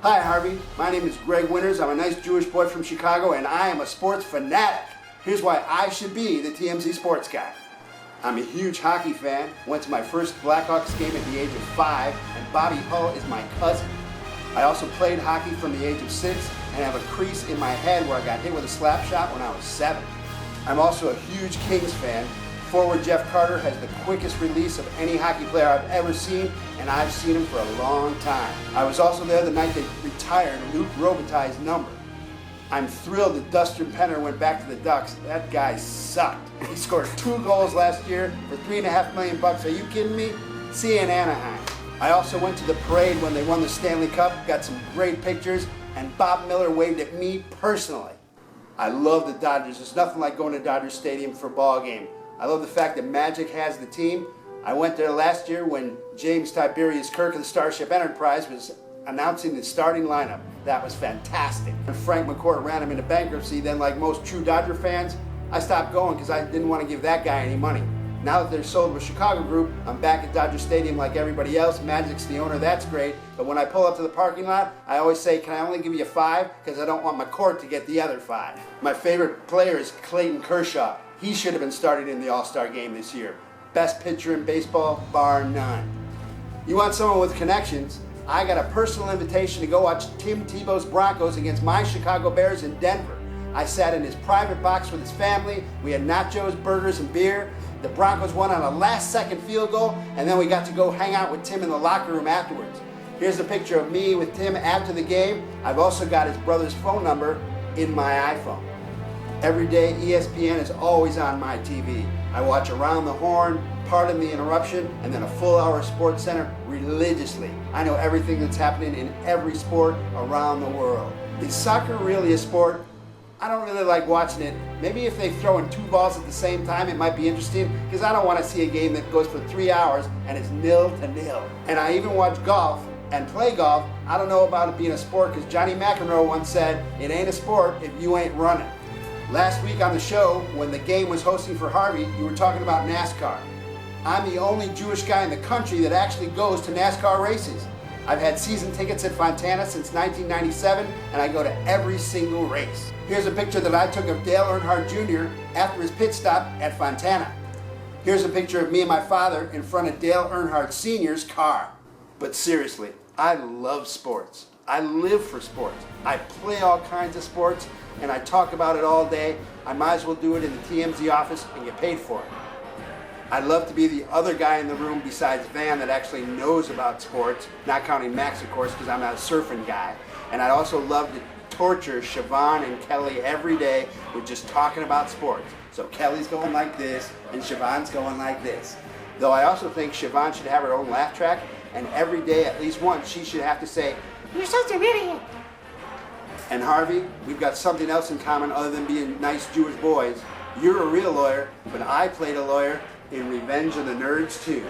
Hi Harvey, my name is Greg Winters. I'm a nice Jewish boy from Chicago and I am a sports fanatic. Here's why I should be the TMZ sports guy. I'm a huge hockey fan, went to my first Blackhawks game at the age of 5, and Bobby Hull is my cousin. I also played hockey from the age of 6 and have a crease in my head where I got hit with a slap shot when I was 7. I'm also a huge Kings fan. Forward Jeff Carter has the quickest release of any hockey player I've ever seen, and I've seen him for a long time. I was also there the night they retired Luc Robitaille's number. I'm thrilled that Dustin Penner went back to the Ducks. That guy sucked. He scored 2 goals last year for $3.5 million. Are you kidding me? See you in Anaheim. I also went to the parade when they won the Stanley Cup, got some great pictures, and Bob Miller waved at me personally. I love the Dodgers. There's nothing like going to Dodger Stadium for a ball game. I love the fact that Magic has the team. I went there last year when James Tiberius Kirk of the Starship Enterprise was announcing the starting lineup. That was fantastic. When Frank McCourt ran him into bankruptcy, then like most true Dodger fans, I stopped going because I didn't want to give that guy any money. Now that they're sold with Chicago Group, I'm back at Dodger Stadium like everybody else. Magic's the owner, that's great. But when I pull up to the parking lot, I always say, can I only give you 5? Because I don't want McCourt to get the other 5. My favorite player is Clayton Kershaw. He should have been started in the All-Star game this year. Best pitcher in baseball, bar none. You want someone with connections? I got a personal invitation to go watch Tim Tebow's Broncos against my Chicago Bears in Denver. I sat in his private box with his family. We had nachos, burgers, and beer. The Broncos won on a last-second field goal, and then we got to go hang out with Tim in the locker room afterwards. Here's a picture of me with Tim after the game. I've also got his brother's phone number in my iPhone. Every day, ESPN is always on my TV. I watch Around the Horn, Pardon the Interruption, and then a full hour of Sports Center religiously. I know everything that's happening in every sport around the world. Is soccer really a sport? I don't really like watching it. Maybe if they throw in 2 balls at the same time, it might be interesting, because I don't want to see a game that goes for 3 hours and it's 0-0. And I even watch golf and play golf. I don't know about it being a sport, because Johnny McEnroe once said, it ain't a sport if you ain't running. Last week on the show, when the game was hosting for Harvey, you were talking about NASCAR. I'm the only Jewish guy in the country that actually goes to NASCAR races. I've had season tickets at Fontana since 1997, and I go to every single race. Here's a picture that I took of Dale Earnhardt Jr. after his pit stop at Fontana. Here's a picture of me and my father in front of Dale Earnhardt Sr.'s car. But seriously, I love sports. I live for sports. I play all kinds of sports, and I talk about it all day. I might as well do it in the TMZ office and get paid for it. I'd love to be the other guy in the room besides Van that actually knows about sports, not counting Max, of course, because I'm not a surfing guy. And I'd also love to torture Siobhan and Kelly every day with just talking about sports. So Kelly's going like this, and Siobhan's going like this. Though I also think Siobhan should have her own laugh track, and every day, at least once, she should have to say, "You're such an idiot." And Harvey, we've got something else in common other than being nice Jewish boys. You're a real lawyer, but I played a lawyer in Revenge of the Nerds too.